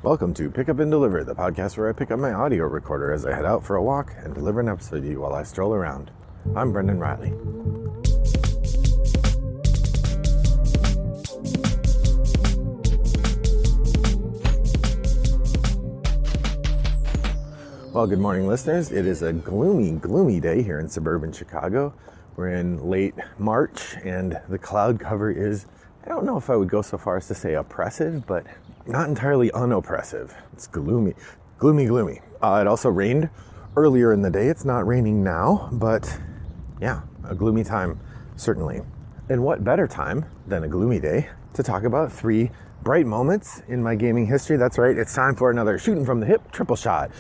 Welcome to Pick Up and Deliver, the podcast where I pick up my audio recorder as I head out for a walk and deliver an episode to you while I stroll around. I'm Brendan Riley. Well, good morning, listeners. It is a gloomy day here in suburban Chicago. We're in late March, and the cloud cover is, I don't know if I would go so far as to say oppressive, but not entirely unoppressive. It's gloomy. It also rained earlier in the day. It's not raining now, but yeah, a gloomy time, certainly. And what better time than a gloomy day to talk about 3 bright moments in my gaming history. That's right, it's time for another shooting from the hip triple shot.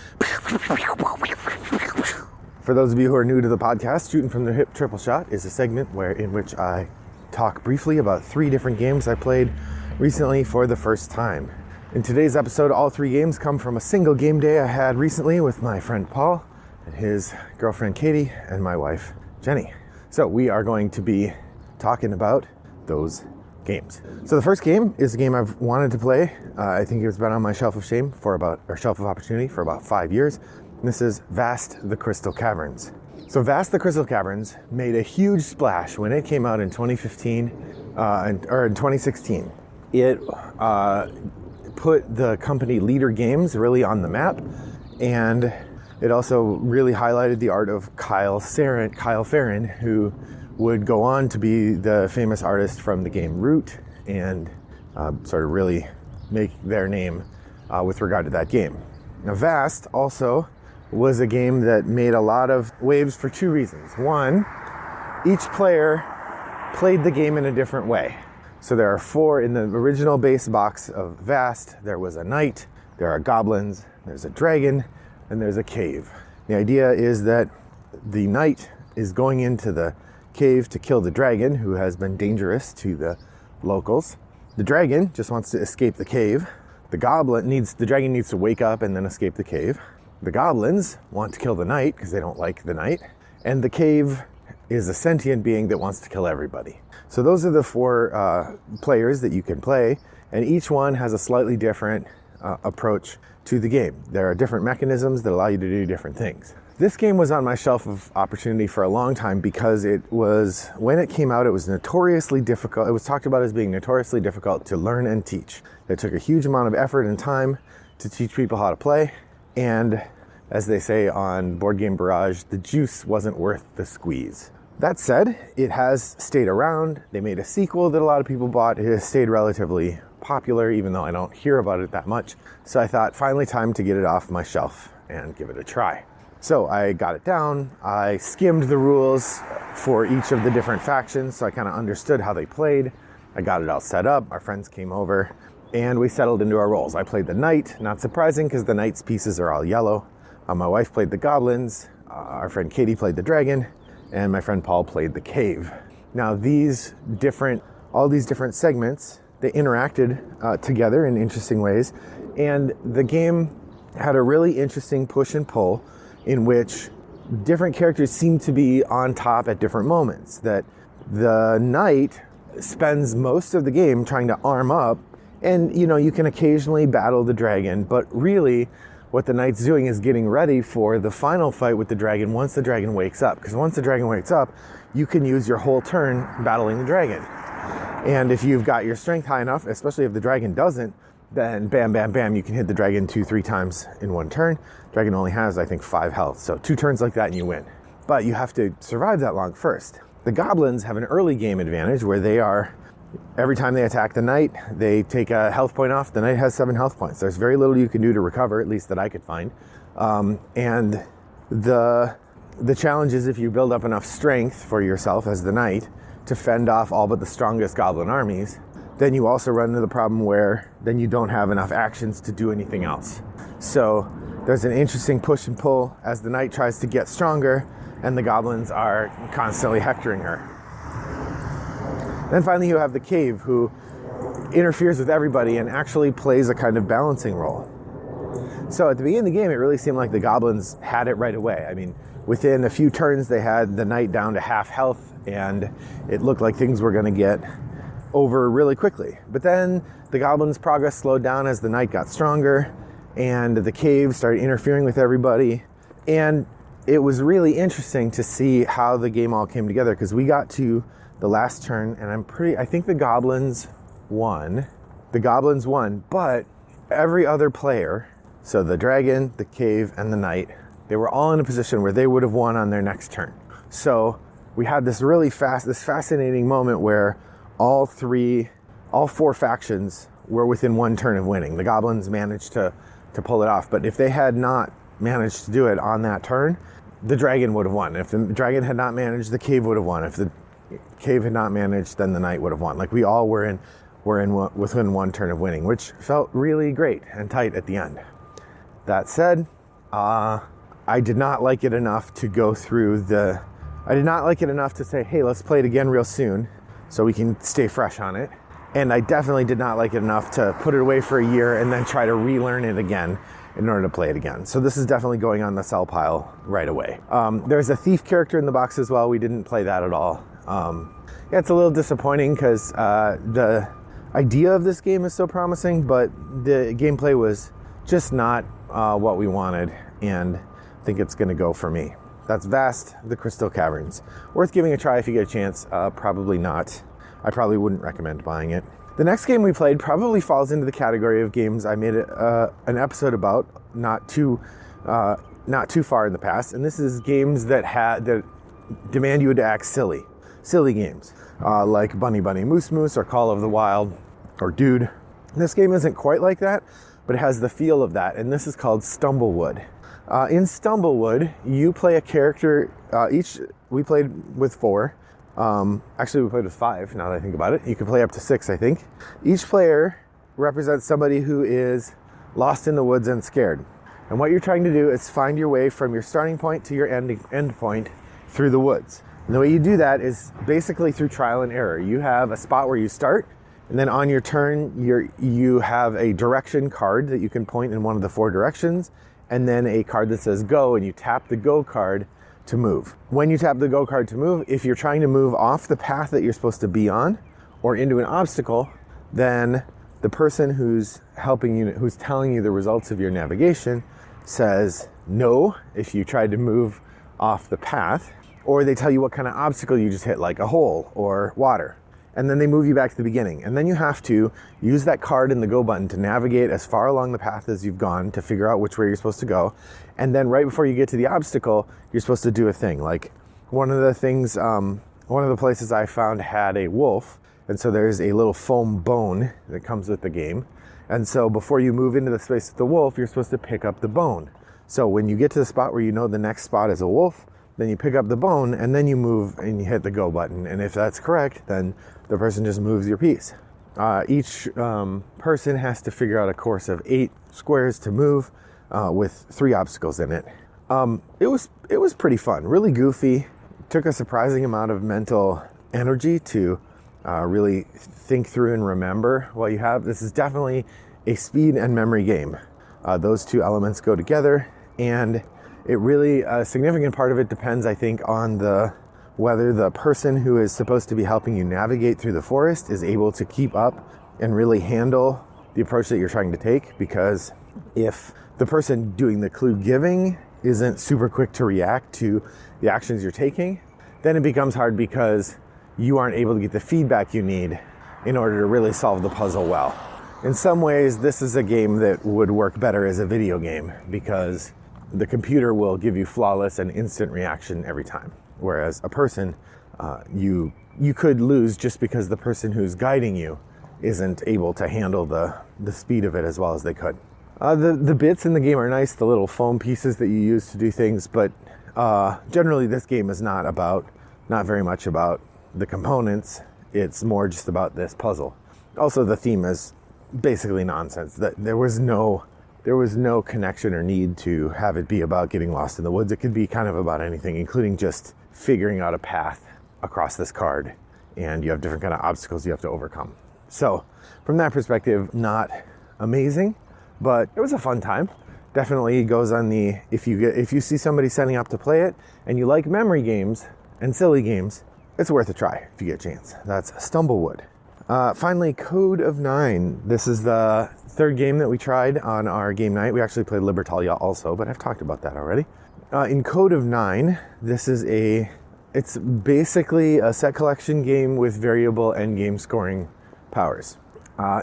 For those of you who are new to the podcast, Shooting from the Hip Triple Shot is a segment in which I talk briefly about 3 different games I played recently for the first time. In today's episode, all 3 games come from a single game day I had recently with my friend Paul and his girlfriend Katie and my wife Jenny. So we are going to be talking about those games. So the first game is a game I've wanted to play. I think it's been on my shelf of shame shelf of opportunity for about 5 years. And this is Vast the Crystal Caverns. So Vast the Crystal Caverns made a huge splash when it came out in 2015 or in 2016. It put the company Leader Games really on the map, and it also really highlighted the art of Kyle Ferrin, who would go on to be the famous artist from the game Root and sort of really make their name with regard to that game. Now Vast also was a game that made a lot of waves for 2 reasons. One, each player played the game in a different way. So there are 4 in the original base box of Vast. There was a knight, there are goblins, there's a dragon, and there's a cave. The idea is that the knight is going into the cave to kill the dragon, who has been dangerous to the locals. The dragon just wants to escape the cave. The dragon needs to wake up and then escape the cave. The goblins want to kill the knight because they don't like the knight. And the cave is a sentient being that wants to kill everybody. So those are the 4 players that you can play, and each one has a slightly different approach to the game. There are different mechanisms that allow you to do different things. This game was on my shelf of opportunity for a long time because when it came out, it was notoriously difficult. It was talked about as being notoriously difficult to learn and teach. It took a huge amount of effort and time to teach people how to play, and as they say on Board Game Barrage, the juice wasn't worth the squeeze. That said, it has stayed around. They made a sequel that a lot of people bought. It has stayed relatively popular, even though I don't hear about it that much. So I thought, finally time to get it off my shelf and give it a try. So I got it down. I skimmed the rules for each of the different factions, so I kind of understood how they played. I got it all set up. Our friends came over, and we settled into our roles. I played the knight, not surprising because the knight's pieces are all yellow. My wife played the goblins. Our friend Katie played the dragon. And my friend Paul played the cave. Now all these different segments, they interacted together in interesting ways. And the game had a really interesting push and pull in which different characters seem to be on top at different moments. That the knight spends most of the game trying to arm up, and you can occasionally battle the dragon, but really what the knight's doing is getting ready for the final fight with the dragon once the dragon wakes up. Because once the dragon wakes up, you can use your whole turn battling the dragon. And if you've got your strength high enough, especially if the dragon doesn't, then bam, bam, bam, you can hit the dragon 2-3 times in one turn. Dragon only has, I think, 5 health. So 2 turns like that and you win. But you have to survive that long first. The goblins have an early game advantage where every time they attack the knight, they take a health point off. The knight has 7 health points. There's very little you can do to recover, at least that I could find. And the challenge is if you build up enough strength for yourself as the knight to fend off all but the strongest goblin armies, then you also run into the problem where then you don't have enough actions to do anything else. So there's an interesting push and pull as the knight tries to get stronger and the goblins are constantly hectoring her. Then finally you have the cave, who interferes with everybody and actually plays a kind of balancing role. So at the beginning of the game, it really seemed like the goblins had it right away. I mean, within a few turns, they had the knight down to half health, and it looked like things were going to get over really quickly. But then the goblins' progress slowed down as the night got stronger, and the cave started interfering with everybody. And it was really interesting to see how the game all came together, because we got to the last turn, and I think the goblins won. But every other player, so the dragon, the cave, and the knight, they were all in a position where they would have won on their next turn. So we had this fascinating moment where all four factions were within one turn of winning. The goblins managed to pull it off, but if they had not managed to do it on that turn, the dragon would have won. If the dragon had not managed, the cave would have won. If the cave had not managed, then the knight would have won. Like, we all were within one turn of winning, which felt really great and tight at the end. That said, I did not like it enough to say, hey, let's play it again real soon so we can stay fresh on it. And I definitely did not like it enough to put it away for a year and then try to relearn it again in order to play it again. So this is definitely going on the sell pile right away. There's a thief character in the box as well. We didn't play that at all. It's a little disappointing because the idea of this game is so promising, but the gameplay was just not what we wanted, and I think it's going to go for me. That's Vast, the Crystal Caverns. Worth giving a try if you get a chance. Probably not. I probably wouldn't recommend buying it. The next game we played probably falls into the category of games I made an episode about not too far in the past, and this is games that demand you to act silly games, like Bunny Bunny Moose Moose or Call of the Wild or Dude. This game isn't quite like that, but it has the feel of that, and this is called Stumblewood. In Stumblewood, you play a character. We played with 4. Actually, we played with 5, now that I think about it. You can play up to 6, I think. Each player represents somebody who is lost in the woods and scared. And what you're trying to do is find your way from your starting point to your end point through the woods. And the way you do that is basically through trial and error. You have a spot where you start, and then on your turn, you have a direction card that you can point in one of the 4 directions, and then a card that says go, and you tap the go card to move. When you tap the go card to move, if you're trying to move off the path that you're supposed to be on or into an obstacle, then the person who's helping you, who's telling you the results of your navigation, says no if you tried to move off the path, or they tell you what kind of obstacle you just hit, like a hole or water. And then they move you back to the beginning. And then you have to use that card and the go button to navigate as far along the path as you've gone to figure out which way you're supposed to go. And then right before you get to the obstacle, you're supposed to do a thing. Like one of the places I found had a wolf. And so there's a little foam bone that comes with the game. And so before you move into the space with the wolf, you're supposed to pick up the bone. So when you get to the spot where you know the next spot is a wolf, then you pick up the bone and then you move and you hit the go button. And if that's correct, then the person just moves your piece. Each person has to figure out a course of 8 squares to move with 3 obstacles in it. It was pretty fun, really goofy. Took a surprising amount of mental energy to really think through and remember what you have. This is definitely a speed and memory game. Those 2 elements go together, and it really, a significant part of it depends, I think, on whether the person who is supposed to be helping you navigate through the forest is able to keep up and really handle the approach that you're trying to take. Because if the person doing the clue giving isn't super quick to react to the actions you're taking, then it becomes hard because you aren't able to get the feedback you need in order to really solve the puzzle well. In some ways, this is a game that would work better as a video game because the computer will give you flawless and instant reaction every time. Whereas a person, you could lose just because the person who's guiding you isn't able to handle the speed of it as well as they could. The bits in the game are nice, the little foam pieces that you use to do things, but generally this game is not very much about the components. It's more just about this puzzle. Also, the theme is basically nonsense. That there was no connection or need to have it be about getting lost in the woods. It could be kind of about anything, including just figuring out a path across this card, and you have different kind of obstacles you have to overcome. So from that perspective, not amazing, but it was a fun time. Definitely goes on the, if you see somebody setting up to play it and you like memory games and silly games, it's worth a try if you get a chance. That's Stumblewood. Finally, Code of Nine. This is the third game that we tried on our game night. We actually played Libertalia also, but I've talked about that already. In Code of Nine, it's basically a set collection game with variable endgame scoring powers.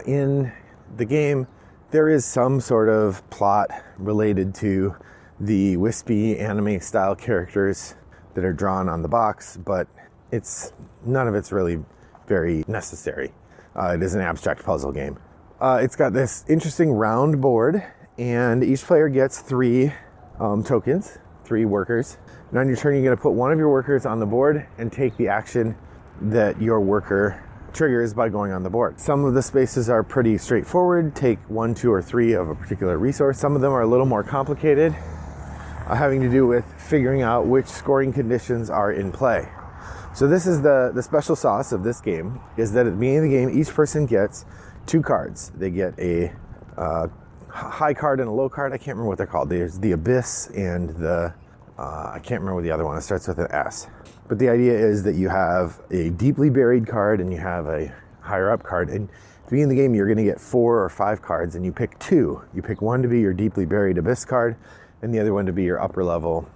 In the game, there is some sort of plot related to the wispy anime style characters that are drawn on the box, but none of it's really very necessary. It is an abstract puzzle game. It's got this interesting round board, and each player gets 3 tokens, 3 workers. And on your turn, you're going to put one of your workers on the board and take the action that your worker triggers by going on the board. Some of the spaces are pretty straightforward. Take 1, 2, or 3 of a particular resource. Some of them are a little more complicated, having to do with figuring out which scoring conditions are in play. So this is the special sauce of this game, is that at the beginning of the game, each person gets 2 cards. They get a high card and a low card. I can't remember what they're called. There's the Abyss and the, I can't remember what the other one. It starts with an S. But the idea is that you have a deeply buried card and you have a higher up card. And at the beginning of the game, you're going to get 4 or 5 cards, and you pick 2. You pick one to be your deeply buried Abyss card, and the other one to be your upper level,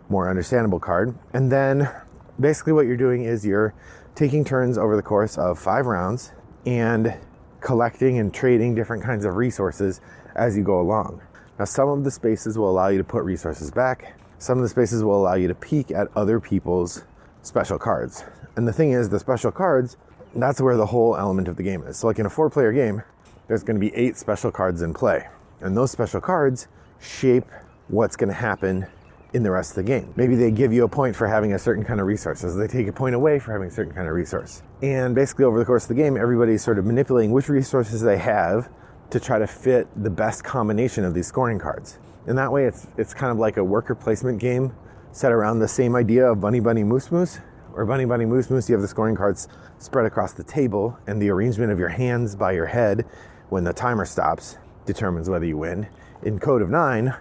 more understandable card. And then basically what you're doing is you're taking turns over the course of 5 rounds and collecting and trading different kinds of resources as you go along. Now, some of the spaces will allow you to put resources back. Some of the spaces will allow you to peek at other people's special cards. And the thing is, the special cards, that's where the whole element of the game is. So like in a 4-player game, there's going to be 8 special cards in play. And those special cards shape what's going to happen in the rest of the game. Maybe they give you a point for having a certain kind of resource, so they take a point away for having a certain kind of resource. And basically over the course of the game, everybody's sort of manipulating which resources they have to try to fit the best combination of these scoring cards. And that way it's kind of like a worker placement game set around the same idea of Bunny Bunny Moose Moose. Or Bunny Bunny Moose Moose, you have the scoring cards spread across the table, and the arrangement of your hands by your head when the timer stops determines whether you win. In Code of Nine,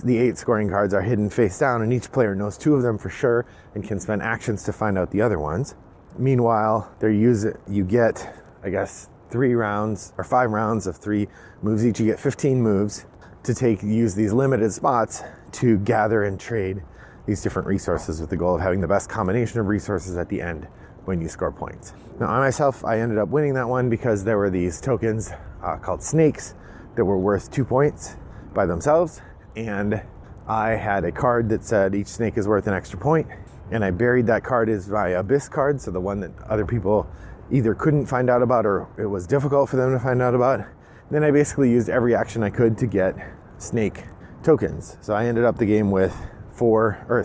the 8 scoring cards are hidden face down, and each player knows 2 of them for sure and can spend actions to find out the other ones. Meanwhile, you get, I guess, 3 rounds or 5 rounds of 3 moves each. You get 15 moves to use these limited spots to gather and trade these different resources with the goal of having the best combination of resources at the end when you score points. Now, I ended up winning that one because there were these tokens called snakes that were worth 2 points by themselves, and I had a card that said each snake is worth an extra point, and I buried that card as my Abyss card, so the one that other people either couldn't find out about or it was difficult for them to find out about. Then I basically used every action I could to get snake tokens. So I ended up the game with 5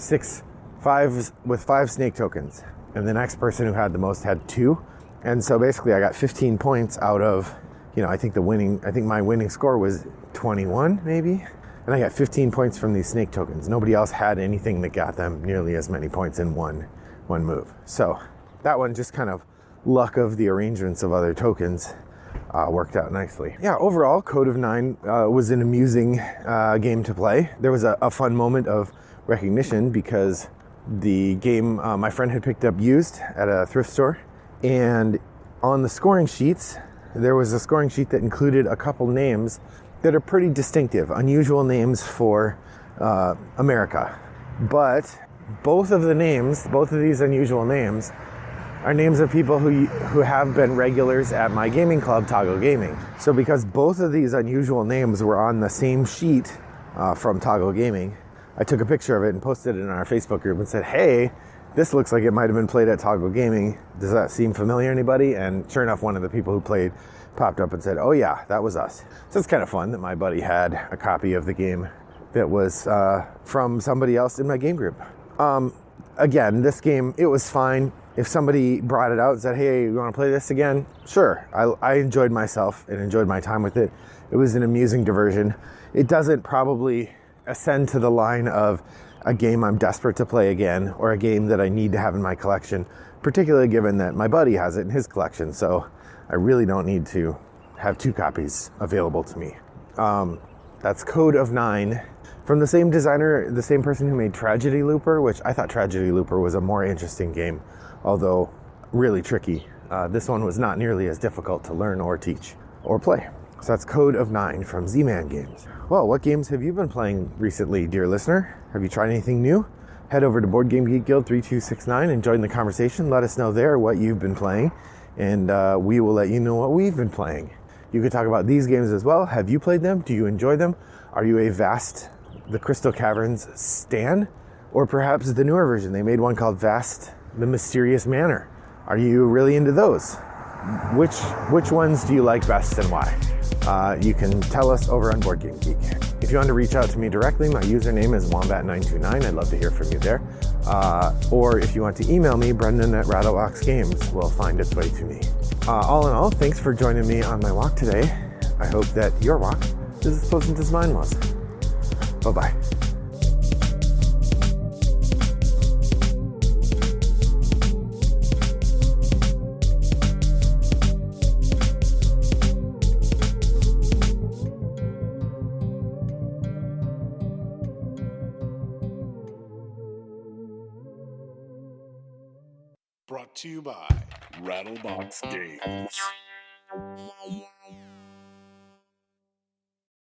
snake tokens. And the next person who had the most had 2. And so basically I got 15 points out of, I think my winning score was 21 maybe. And I got 15 points from these snake tokens. Nobody else had anything that got them nearly as many points in one move. So that one, just kind of luck of the arrangements of other tokens, worked out nicely. Yeah, overall, Code of Nine was an amusing game to play. There was a fun moment of recognition because the game my friend had picked up used at a thrift store, and on the scoring sheets, there was a scoring sheet that included a couple names that are pretty distinctive, unusual names for America. But both of these unusual names are names of people who have been regulars at my gaming club, Toggle Gaming. So because both of these unusual names were on the same sheet from Toggle Gaming, I took a picture of it and posted it in our Facebook group and said, hey, this looks like it might have been played at Toggle Gaming. Does that seem familiar to anybody? And sure enough, one of the people who played popped up and said, oh yeah, that was us. So it's kind of fun that my buddy had a copy of the game that was from somebody else in my game group. Again, this game, it was fine. If somebody brought it out and said, hey, you want to play this again? Sure. I enjoyed myself and enjoyed my time with it. It was an amusing diversion. It doesn't probably ascend to the line of a game I'm desperate to play again or a game that I need to have in my collection, particularly given that my buddy has it in his collection. So I really don't need to have 2 copies available to me. That's Code of Nine. From the same designer, the same person who made Tragedy Looper, which I thought Tragedy Looper was a more interesting game, although really tricky. this one was not nearly as difficult to learn or teach or play. So that's Code of Nine from Z-Man Games. Well, what games have you been playing recently, dear listener? Have you tried anything new? Head over to Board Game Geek Guild 3269 and join the conversation. Let us know there what you've been playing, and we will let you know what we've been playing. You could talk about these games as well. Have you played them? Do you enjoy them? Are you the Crystal Caverns stan? Or perhaps the newer version. They made one called Vast, the Mysterious Manor. Are you really into those? Which ones do you like best and why? You can tell us over on Board Game Geek. If you want to reach out to me directly, my username is Wombat929. I'd love to hear from you there. Or if you want to email me, Brendan@RattleBoxGames will find its way to me. All in all, thanks for joining me on my walk today. I hope that your walk is as pleasant as mine was. Bye-bye. Brought to you by Rattlebox Games.